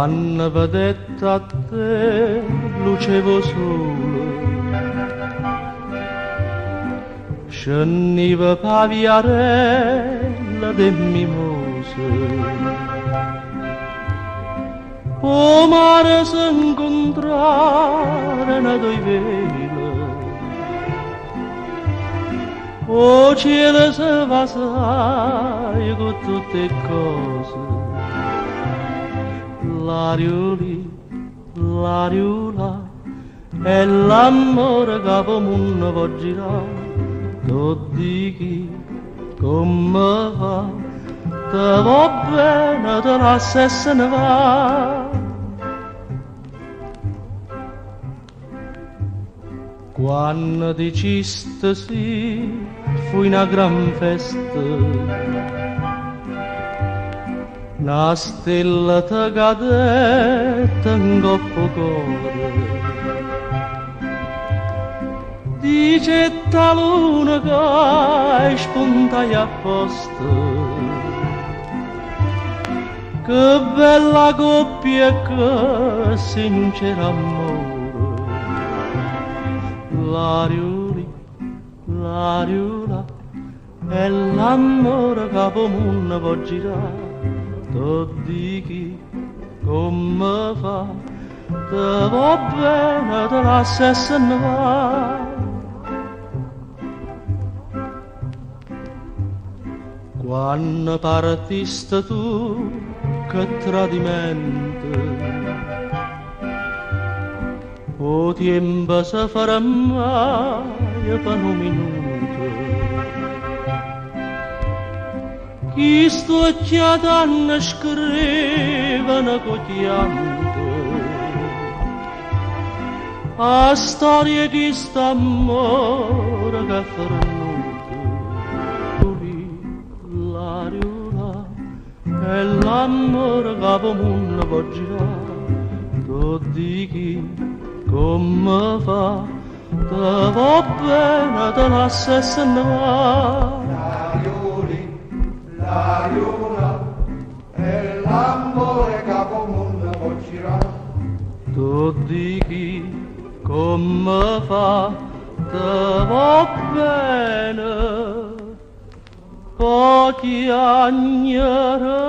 Quando vedette a te lucevo solo, sceniva paviarella de mimose, o mare s'incontrare due vele, o cielo se vasai con tutte cose. L'ariula è l'amore che per mondo può girare, tu dici come va, te va bene, te lascia e se ne va. Quando diciste sì, fu una gran festa, una stella te cadette in coppo cuore, dice la luna che spuntai apposta, che bella coppia e che sincero amore. L'ariula è l'amore che per mondo può girare, tu dici come fa, te va bene, te lascia e se ne va. Quando partiste tu, che tradimento, o tempo se farà mai per un minuto. Chi stucciata scrivono cogliando a storia di st'amore che è fernuto. L'ariula è l'amore che per mondo può girare, tu dici come fa, te va bene, te lascia e se ne va. L'ariula è l'amore che per mondo può girare, tu dici come fa, te va bene, può chiagnare.